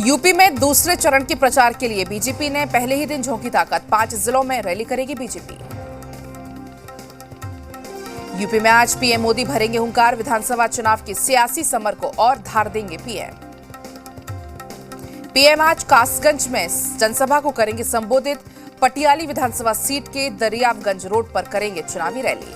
UP में दूसरे चरण के प्रचार के लिए बीजेपी ने पहले ही दिन झोंकी ताकत। 5 जिलों में रैली करेगी बीजेपी। यूपी में आज पीएम मोदी भरेंगे हुंकार। विधानसभा चुनाव की सियासी समर को और धार देंगे पीएम आज कासगंज में जनसभा को करेंगे संबोधित। पटियाली विधानसभा सीट के दरियागंज रोड पर करेंगे चुनावी रैली।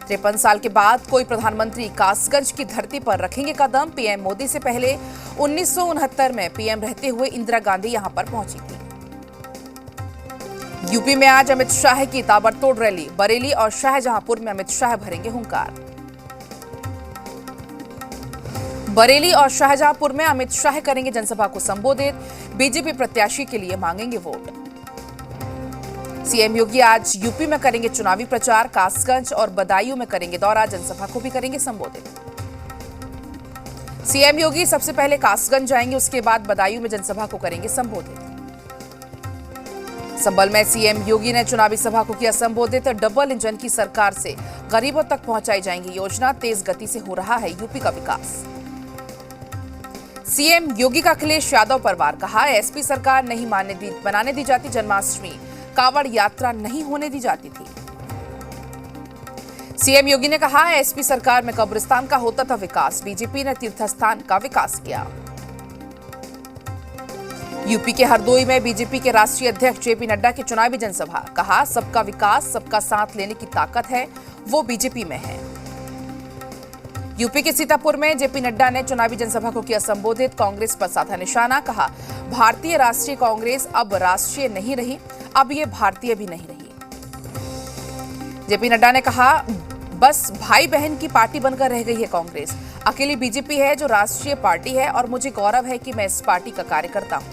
53 साल के बाद कोई प्रधानमंत्री कासगंज की धरती पर रखेंगे कदम। पीएम मोदी से पहले 1969 में पीएम रहते हुए इंदिरा गांधी यहां पर पहुंची थी। यूपी में आज अमित शाह की ताबड़तोड़ रैली। बरेली और शाहजहांपुर में अमित शाह भरेंगे हुंकार। बरेली और शाहजहांपुर में अमित शाह करेंगे जनसभा को संबोधित। बीजेपी प्रत्याशी के लिए मांगेंगे वोट। सीएम योगी आज यूपी में करेंगे चुनावी प्रचार। कासगंज और बदायूं में करेंगे दौरा। जनसभा को भी करेंगे संबोधित। सीएम योगी सबसे पहले कासगंज जाएंगे, उसके बाद बदायूं में जनसभा को करेंगे संबोधित। संभल में सीएम योगी ने चुनावी सभा को किया संबोधित। डबल इंजन की सरकार से गरीबों तक पहुंचाई जाएंगी योजना। तेज गति से हो रहा है यूपी का विकास। सीएम योगी का अखिलेश यादव पर वार। कहा, एसपी सरकार नहीं बनाने दी जाती जन्माष्टमी। कावड़ यात्रा नहीं होने दी जाती थी। सीएम योगी ने कहा, एसपी सरकार में कब्रिस्तान का होता था विकास। बीजेपी ने तीर्थस्थान का विकास किया। यूपी के हरदोई में बीजेपी के राष्ट्रीय अध्यक्ष जेपी नड्डा की चुनावी जनसभा। कहा, सबका विकास, सबका साथ लेने की ताकत है, वो बीजेपी में है। यूपी के सीतापुर में जेपी नड्डा ने चुनावी जनसभा को किया संबोधित। कांग्रेस पर साधा निशाना। कहा, भारतीय राष्ट्रीय कांग्रेस अब राष्ट्रीय नहीं रही, अब ये भारतीय भी नहीं रही। जेपी नड्डा ने कहा, बस भाई बहन की पार्टी बनकर रह गई है कांग्रेस। अकेली बीजेपी है जो राष्ट्रीय पार्टी है और मुझे गौरव है कि मैं इस पार्टी का कार्यकर्ता हूं।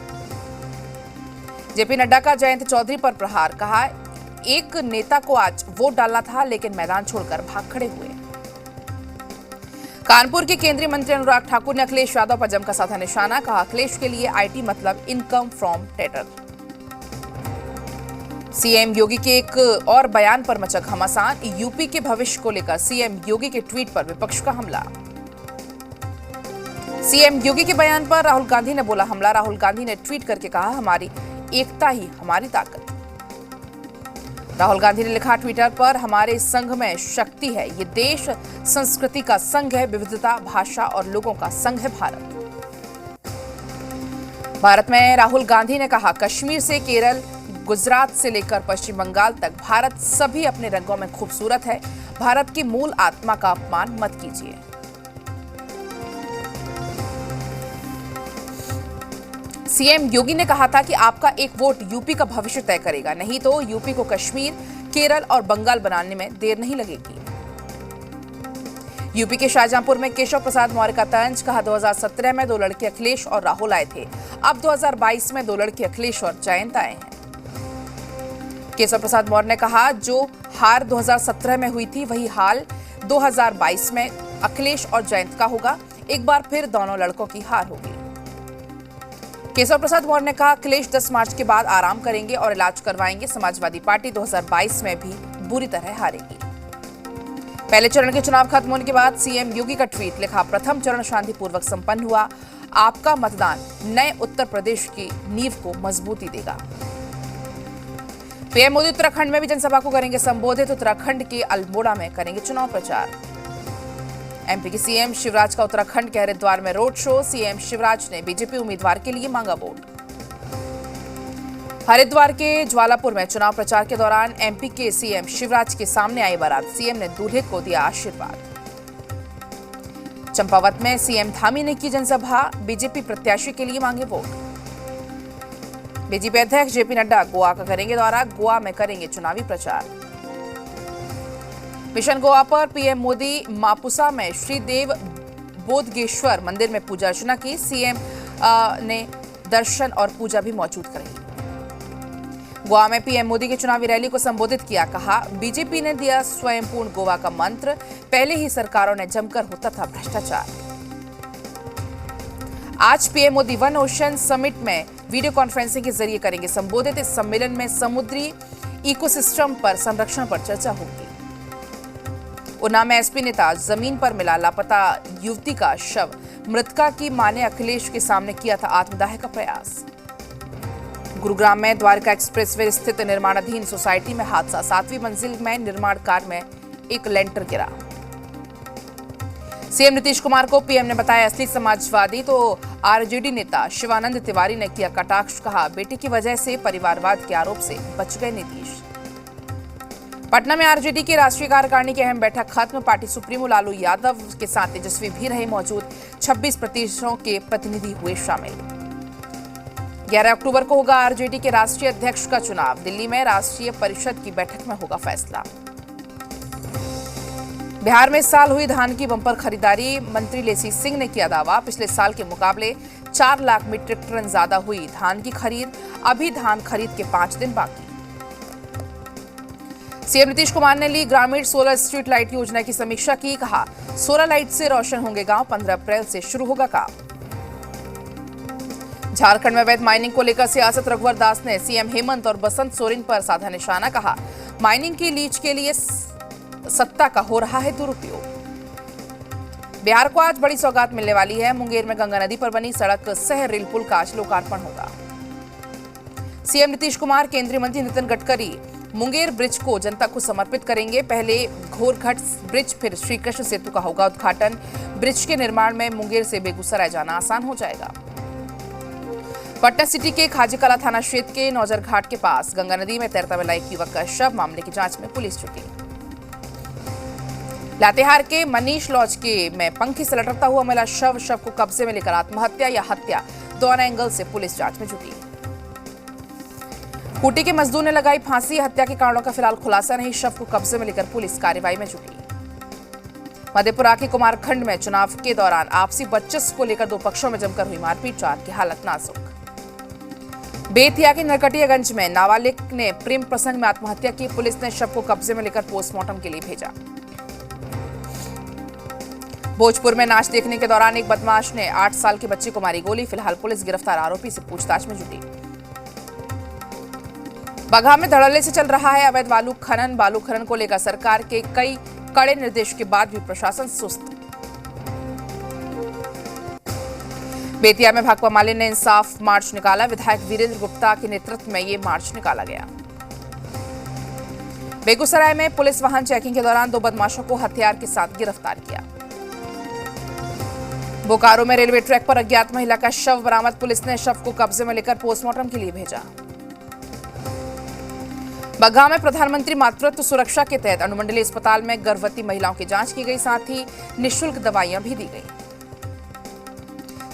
जेपी नड्डा का जयंत चौधरी पर प्रहार। कहा, एक नेता को आज वोट डालना था लेकिन मैदान छोड़कर भाग खड़े हुए। कानपुर के केंद्रीय मंत्री अनुराग ठाकुर ने अखिलेश यादव पर जमकर साधा निशाना। कहा, अखिलेश के लिए आईटी मतलब इनकम फ्रॉम टेरर। सीएम योगी के एक और बयान पर मचा घमासान। यूपी के भविष्य को लेकर सीएम योगी के ट्वीट पर विपक्ष का हमला। सीएम योगी के बयान पर राहुल गांधी ने बोला हमला। राहुल गांधी ने ट्वीट करके कहा, हमारी एकता ही हमारी ताकत। राहुल गांधी ने लिखा ट्विटर पर, हमारे संघ में शक्ति है। ये देश संस्कृति का संघ है, विविधता, भाषा और लोगों का संघ है भारत। भारत में राहुल गांधी ने कहा, कश्मीर से केरल, गुजरात से लेकर पश्चिम बंगाल तक भारत सभी अपने रंगों में खूबसूरत है। भारत की मूल आत्मा का अपमान मत कीजिए। सीएम योगी ने कहा था कि आपका एक वोट यूपी का भविष्य तय करेगा, नहीं तो यूपी को कश्मीर, केरल और बंगाल बनाने में देर नहीं लगेगी। यूपी के शाहजहांपुर में केशव प्रसाद मौर्य का तंज। कहा, 2017 में 2 लड़के अखिलेश और राहुल आए थे, अब 2022 में 2 लड़के अखिलेश और जयंत आए हैं। केशव प्रसाद मौर्य ने कहा, जो हार 2017 में हुई थी वही हाल 2022 में अखिलेश और जयंत का होगा। एक बार फिर दोनों लड़कों की हार होगी। केशव प्रसाद मौर्य ने कहा, अखिलेश 10 मार्च के बाद आराम करेंगे और इलाज करवाएंगे। समाजवादी पार्टी 2022 में भी बुरी तरह हारेगी। पहले चरण के चुनाव खत्म होने के बाद सीएम योगी का ट्वीट। लिखा, प्रथम चरण शांतिपूर्वक संपन्न हुआ। आपका मतदान नए उत्तर प्रदेश की नींव को मजबूती देगा। पीएम मोदी उत्तराखंड में भी जनसभा को करेंगे संबोधित। उत्तराखंड के अल्मोड़ा में करेंगे चुनाव प्रचार। एमपी के सीएम शिवराज का उत्तराखंड के हरिद्वार में रोड शो। सीएम शिवराज ने बीजेपी उम्मीदवार के लिए मांगा वोट। हरिद्वार के ज्वालापुर में चुनाव प्रचार के दौरान एमपी के सीएम शिवराज के सामने आई बारात। सीएम ने दूल्हे को दिया आशीर्वाद। चंपावत में सीएम धामी ने की जनसभा। बीजेपी प्रत्याशी के लिए मांगे वोट। बीजेपी अध्यक्ष जेपी नड्डा गोवा का करेंगे दौरा। गोवा में करेंगे चुनावी प्रचार। मिशन गोवा पर पीएम मोदी मापुसा में श्रीदेव बोधगेश्वर मंदिर में पूजा अर्चना की। सीएम ने दर्शन और पूजा भी मौजूद कराई। गोवा में पीएम मोदी की चुनावी रैली को संबोधित किया। कहा, बीजेपी ने दिया स्वयंपूर्ण गोवा का मंत्र। पहले ही सरकारों ने जमकर होता था भ्रष्टाचार। आज PM Modi one ocean summit में वीडियो कॉन्फ्रेंसिंग के जरिए करेंगे संबोधित। इस सम्मेलन में समुद्री इकोसिस्टम पर संरक्षण पर चर्चा होगी। उन्नाव में एसपी नेता जमीन पर मिला लापता युवती का शव मृतका की मां ने अखिलेश के सामने किया था आत्मदाह का प्रयास। गुरुग्राम में द्वारका एक्सप्रेसवे स्थित निर्माणाधीन सोसाइटी में हादसा, 7वीं मंजिल में निर्माण कार्य में एक लेंटर गिरा। सीएम नीतीश कुमार को पीएम ने बताया असली समाजवादी, तो आरजेडी नेता शिवानंद तिवारी ने किया कटाक्ष, कहा बेटी की वजह से परिवारवाद के आरोप से बच गए नीतीश। पटना में आरजेडी की राष्ट्रीय कार्यकारिणी की अहम बैठक खत्म, पार्टी सुप्रीमो लालू यादव के साथ तेजस्वी भी रहे मौजूद, 26 प्रदेशों के प्रतिनिधि हुए शामिल। 11 अक्टूबर को होगा आरजेडी के राष्ट्रीय अध्यक्ष का चुनाव, दिल्ली में राष्ट्रीय परिषद की बैठक में होगा फैसला। बिहार में इस साल हुई धान की बंपर खरीदारी, मंत्री लेसी सिंह ने किया दावा, पिछले साल के मुकाबले 4 लाख मीट्रिक टन ज्यादा हुई धान की खरीद, अभी धान खरीद के 5 दिन बाकी। सीएम नीतीश कुमार ने ली ग्रामीण सोलर स्ट्रीट लाइट योजना की समीक्षा की, कहा सोलर लाइट से रोशन होंगे गांव, 15 अप्रैल से शुरू होगा काम। झारखंड में अवैध माइनिंग को लेकर सियासत, रघुवर दास ने सीएम हेमंत और बसंत सोरेन पर साधा निशाना, कहा माइनिंग की लीज के लिए सत्ता का हो रहा है दुरुपयोग। बिहार को आज बड़ी सौगात मिलने वाली है, मुंगेर में गंगा नदी पर बनी सड़क सह रेल पुल का आज लोकार्पण होगा। सीएम नीतीश कुमार, केंद्रीय मंत्री नितिन गडकरी मुंगेर ब्रिज को जनता को समर्पित करेंगे, पहले घोरघट ब्रिज फिर श्रीकृष्ण सेतु का होगा उद्घाटन। ब्रिज के निर्माण में मुंगेर से बेगूसराय जाना आसान हो जाएगा। पटना सिटी के खाजीकला थाना क्षेत्र के नौजर घाट के पास गंगा नदी में तैरता मिला एक युवक का शव, मामले की जांच में पुलिस जुटी। लातेहार के मनीष लॉज के में पंखी से लटकता हुआ मिला शव को कब्जे में लेकर आत्महत्या या हत्या, दोनों एंगल से पुलिस जांच में जुटी। खूंटी के मजदूर ने लगाई फांसी, हत्या के कारणों का फिलहाल खुलासा नहीं, शव को कब्जे में लेकर पुलिस कार्रवाई में जुटी। मधेपुरा के कुमारखंड में चुनाव के दौरान आपसी वर्चस्व को लेकर 2 पक्षों में जमकर हुई मारपीट, 4 की हालत नाजुक। बेतिया के नरकटियागंज में नाबालिग ने प्रेम प्रसंग में आत्महत्या की, पुलिस ने शव को कब्जे में लेकर पोस्टमार्टम के लिए भेजा। भोजपुर में नाच देखने के दौरान एक बदमाश ने 8 साल की बच्ची को मारी गोली, फिलहाल पुलिस गिरफ्तार आरोपी से पूछताछ में जुटी। बगहा में धड़ल्ले से चल रहा है अवैध बालू खनन को लेकर सरकार के कई कड़े निर्देश के बाद भी प्रशासन सुस्त। बेतिया में भाकपा माले ने इंसाफ मार्च निकाला, विधायक वीरेंद्र गुप्ता के नेतृत्व में ये मार्च निकाला गया। बेगूसराय में पुलिस वाहन चेकिंग के दौरान 2 बदमाशों को हथियार के साथ गिरफ्तार किया। बोकारो में रेलवे ट्रैक पर अज्ञात महिला का शव बरामद, पुलिस ने शव को कब्जे में लेकर पोस्टमार्टम के लिए भेजा। बगहा में प्रधानमंत्री मातृत्व सुरक्षा के तहत अनुमंडलीय अस्पताल में गर्भवती महिलाओं की जांच की गई, साथ ही निःशुल्क दवाइयां भी दी गई।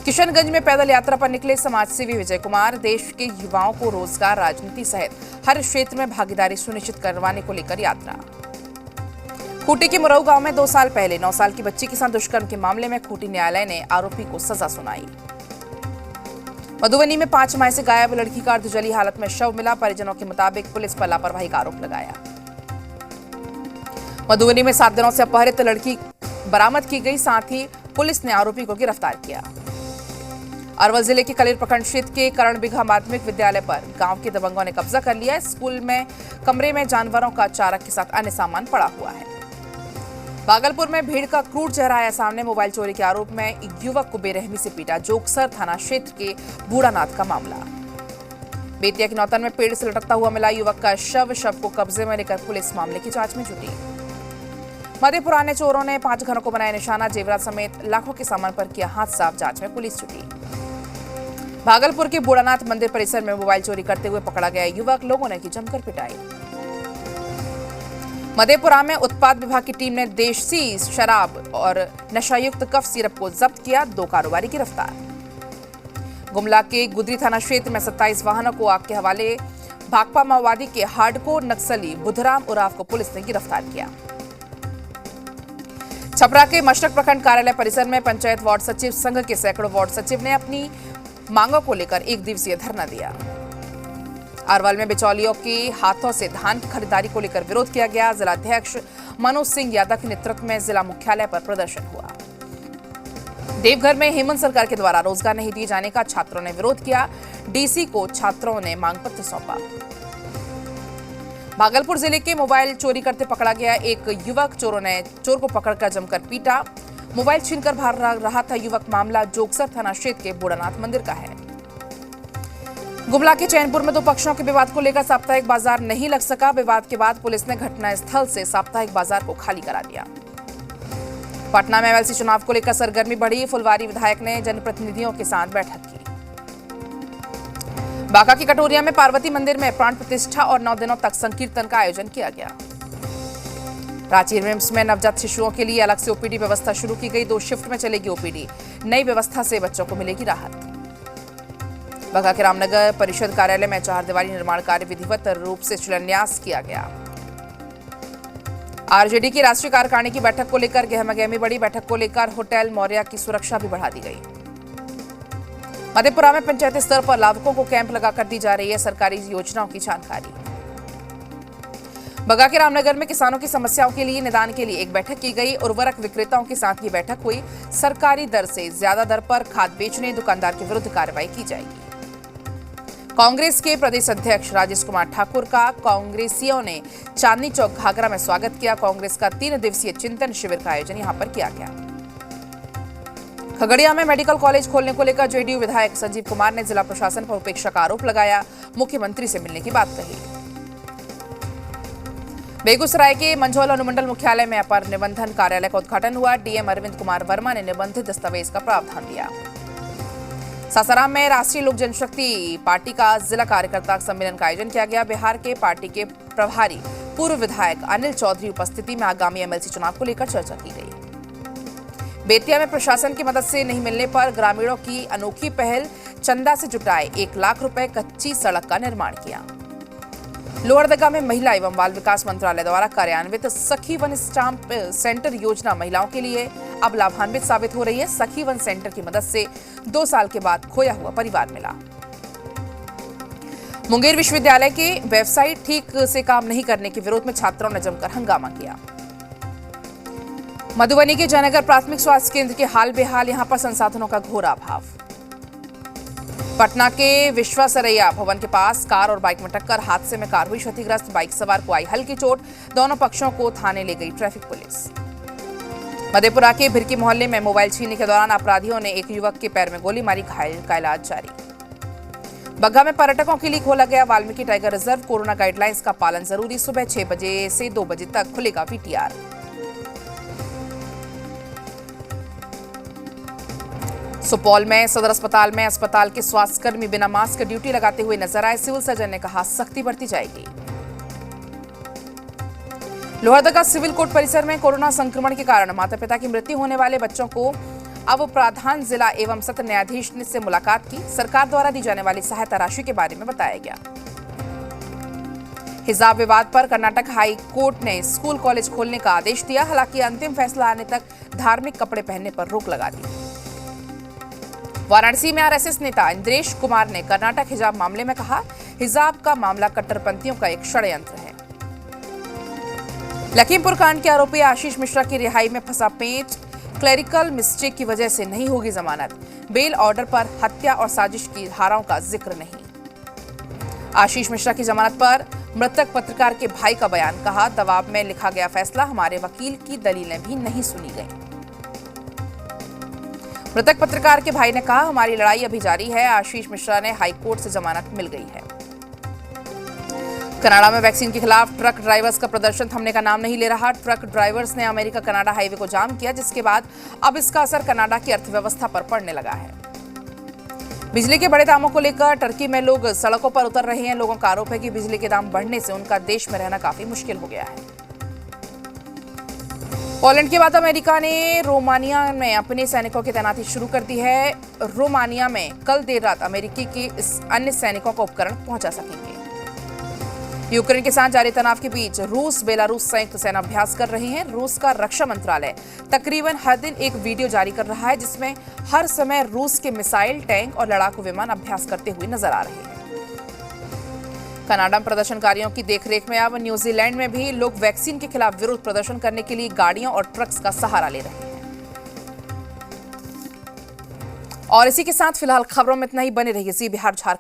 किशनगंज में पैदल यात्रा पर निकले समाजसेवी विजय कुमार, देश के युवाओं को रोजगार, राजनीति सहित हर क्षेत्र में भागीदारी सुनिश्चित करवाने को लेकर यात्रा। खूंटी के मुरऊ गांव में 2 साल पहले 9 साल की बच्ची के साथ दुष्कर्म के मामले में खूंटी न्यायालय ने आरोपी को सजा सुनाई। मधुबनी में 5 माह से गायब लड़की का अर्धजली हालत में शव मिला, परिजनों के मुताबिक पुलिस पर लापरवाही का आरोप लगाया। मधुबनी में 7 दिनों से अपहरित लड़की बरामद की गई, साथ ही पुलिस ने आरोपी को गिरफ्तार किया। अरवल जिले के कलेर प्रखंड क्षेत्र के करणबिघा माध्यमिक विद्यालय पर गांव के दबंगों ने कब्जा कर लिया है। स्कूल में कमरे में जानवरों का चारा के साथ अन्य सामान पड़ा हुआ है। भागलपुर में भीड़ का क्रूर चेहरा आया सामने, मोबाइल चोरी के आरोप में एक युवक को बेरहमी से पीटा, जोगसर थाना क्षेत्र के बूढ़ानाथ का मामला। बेतिया के नौतन में पेड़ से लटकता हुआ मिला युवक का शव को कब्जे में लेकर पुलिस मामले की जांच में जुटी। मधेपुरा ने चोरों ने 5 घरों को बनाया निशाना, जेवरात समेत लाखों के सामान पर किया हाथ साफ, जांच में पुलिस जुटी। भागलपुर के बूढ़ानाथ मंदिर परिसर में मोबाइल चोरी करते हुए पकड़ा गया युवक, लोगों ने की जमकर पिटाई। मधेपुरा में उत्पाद विभाग की टीम ने देशी शराब और नशायुक्त कफ सिरप को जब्त किया, 2 कारोबारी गिरफ्तार। गुमला के गुदरी थाना क्षेत्र में 27 वाहनों को आग के हवाले, भाकपा माओवादी के हार्डकोर नक्सली बुधराम उराव को पुलिस ने गिरफ्तार किया। छपरा के मशरक प्रखंड कार्यालय परिसर में पंचायत वार्ड सचिव संघ के सैकड़ों वार्ड सचिव ने अपनी मांगों को लेकर 1 दिवसीय धरना दिया। अरवल में बिचौलियों के हाथों से धान की खरीदारी को लेकर विरोध किया गया, जिलाध्यक्ष मनोज सिंह यादव के नेतृत्व में जिला मुख्यालय पर प्रदर्शन हुआ। देवघर में हेमंत सरकार के द्वारा रोजगार नहीं दिए जाने का छात्रों ने विरोध किया, डीसी को छात्रों ने मांग पत्र सौंपा। भागलपुर जिले के मोबाइल चोरी करते पकड़ा गया एक युवक, चोर को पकड़कर जमकर पीटा, मोबाइल छीनकर भाग रहा था युवक। मामला जोगसर थाना क्षेत्र के बूढ़ानाथ मंदिर का है। गुमला के चैनपुर में दो पक्षों के विवाद को लेकर साप्ताहिक बाजार नहीं लग सका। विवाद के बाद पुलिस ने घटनास्थल से साप्ताहिक बाजार को खाली करा दिया। पटना में एमएलसी चुनाव को लेकर सरगर्मी बढ़ी। फुलवारी विधायक ने जनप्रतिनिधियों के साथ बैठक की। बांका की कटोरिया में पार्वती मंदिर में प्राण प्रतिष्ठा और 9 दिनों तक संकीर्तन का आयोजन किया गया। रांची रिम्स में नवजात शिशुओं के लिए अलग से ओपीडी व्यवस्था शुरू की गई। 2 शिफ्ट में चलेगी ओपीडी। नई व्यवस्था से बच्चों को मिलेगी राहत। बांका के रामनगर परिषद कार्यालय में 4 दीवारी निर्माण कार्य विधिवत रूप से शिलान्यास किया गया। आरजेडी की राष्ट्रीय कार्यकारिणी की बैठक को लेकर गहमागहमी बढ़ी। बैठक को लेकर होटल मौर्या की सुरक्षा भी बढ़ा दी गई। मधेपुरा में पंचायती स्तर पर लाभुकों को कैंप लगाकर दी जा रही है सरकारी योजनाओं की जानकारी। बगा के रामनगर में किसानों की समस्याओं के लिए निदान के लिए एक बैठक की गई। उर्वरक विक्रेताओं के साथ ये बैठक हुई। सरकारी दर से ज्यादा दर पर खाद बेचने दुकानदार के विरुद्ध कार्रवाई की जाएगी। कांग्रेस के प्रदेश अध्यक्ष राजेश कुमार ठाकुर का कांग्रेसियों ने चांदनी चौक घाघरा में स्वागत किया। कांग्रेस का 3 दिवसीय चिंतन शिविर का आयोजन यहां पर किया गया। खगड़िया में मेडिकल कॉलेज खोलने को लेकर जेडीयू विधायक संजीव कुमार ने जिला प्रशासन पर उपेक्षा का आरोप लगाया। मुख्यमंत्री से मिलने की बात कही। बेगूसराय के मंझौल अनुमंडल मुख्यालय में अपर निबंधन कार्यालय का उद्घाटन हुआ। डीएम अरविंद कुमार वर्मा ने निबंधित दस्तावेज का प्रावधान दिया। सासाराम में राष्ट्रीय लोक जनशक्ति पार्टी का जिला कार्यकर्ता सम्मेलन का आयोजन किया गया। बिहार के पार्टी के प्रभारी पूर्व विधायक अनिल चौधरी उपस्थिति में आगामी एमएलसी चुनाव को लेकर चर्चा की गई। बेतिया में प्रशासन की मदद से नहीं मिलने पर ग्रामीणों की अनोखी पहल। चंदा से जुटाए 1 लाख रुपए कच्ची सड़क का निर्माण किया। लोहरदगा में महिला एवं बाल विकास मंत्रालय द्वारा कार्यान्वित सखी वन स्टाम्प सेंटर योजना महिलाओं के लिए अब लाभान्वित साबित हो रही है। सखी वन सेंटर की मदद से 2 साल के बाद खोया हुआ परिवार मिला। मुंगेर विश्वविद्यालय के वेबसाइट ठीक से काम नहीं करने के विरोध में छात्रों ने जमकर हंगामा किया। मधुबनी के जयनगर प्राथमिक स्वास्थ्य केंद्र के हाल बेहाल। यहां पर संसाधनों का घोर अभाव। पटना के विश्वासरैया भवन के पास कार और बाइक में टक्कर। हादसे में कार हुई क्षतिग्रस्त। बाइक सवार को आई हल्की चोट। दोनों पक्षों को थाने ले गई ट्रैफिक पुलिस। मधेपुरा के भिरकी मोहल्ले में मोबाइल छीनने के दौरान अपराधियों ने एक युवक के पैर में गोली मारी। घायल का इलाज जारी। बग्गा में पर्यटकों के लिए खोला गया Valmiki tiger reserve. Corona guidelines का पालन जरूरी। सुबह 6 बजे से 2 बजे तक खुलेगा वीटीआर। सुपौल में सदर अस्पताल में अस्पताल के स्वास्थ्यकर्मी बिना मास्क ड्यूटी लगाते हुए नजर आए। सिविल सर्जन ने कहा सख्ती बढ़ती जाएगी। लोहरदगा सिविल कोर्ट परिसर में कोरोना संक्रमण के कारण माता पिता की मृत्यु होने वाले बच्चों को अब प्रावधान जिला एवं सत्र न्यायाधीश से मुलाकात की। सरकार द्वारा दी जाने वाली सहायता राशि के बारे में बताया गया। हिजाब विवाद पर कर्नाटक हाई कोर्ट ने स्कूल कॉलेज खोलने का आदेश दिया। हालांकि अंतिम फैसला आने तक धार्मिक कपड़े पहनने पर रोक लगा दी। वाराणसी में आरएसएस नेता इंद्रेश कुमार ने कर्नाटक हिजाब मामले में कहा हिजाब का मामला कट्टरपंथियों का एक षड्यंत्र है। लखीमपुर कांड के आरोपी आशीष मिश्रा की रिहाई में फंसा पेंच। क्लेरिकल मिस्टेक की वजह से नहीं होगी जमानत। बेल ऑर्डर पर हत्या और साजिश की धाराओं का जिक्र नहीं। आशीष मिश्रा की जमानत पर मृतक पत्रकार के भाई का बयान। कहा दबाव में लिखा गया फैसला। हमारे वकील की दलीलें भी नहीं सुनी गई। मृतक पत्रकार के भाई ने कहा हमारी लड़ाई अभी जारी है। आशीष मिश्रा ने हाईकोर्ट से जमानत मिल गई है। कनाडा में वैक्सीन के खिलाफ ट्रक ड्राइवर्स का प्रदर्शन थमने का नाम नहीं ले रहा। ट्रक ड्राइवर्स ने अमेरिका कनाडा हाईवे को जाम किया, जिसके बाद अब इसका असर कनाडा की अर्थव्यवस्था पर पड़ने लगा है। बिजली के बड़े दामों को लेकर टर्की में लोग सड़कों पर उतर रहे हैं। लोगों का आरोप है कि बिजली के दाम बढ़ने से उनका देश में रहना काफी मुश्किल हो गया है। पोलैंड के बाद अमेरिका ने रोमानिया में अपने सैनिकों की तैनाती शुरू कर दी है। रोमानिया में कल देर रात अमेरिकी के अन्य सैनिकों को उपकरण पहुंचा सकेंगे। यूक्रेन के साथ जारी तनाव के बीच रूस बेलारूस संयुक्त सेना अभ्यास कर रहे हैं। रूस का रक्षा मंत्रालय तकरीबन हर दिन एक वीडियो जारी कर रहा है, जिसमें हर समय रूस के मिसाइल, टैंक और लड़ाकू विमान अभ्यास करते हुए नजर आ रहे हैं। कनाडा में प्रदर्शनकारियों की देखरेख में अब न्यूजीलैंड में भी लोग वैक्सीन के खिलाफ विरोध प्रदर्शन करने के लिए गाड़ियों और ट्रक्स का सहारा ले रहे हैं। और इसी के साथ फिलहाल खबरों में इतना ही। बने रहिए जी बिहार झारखंड।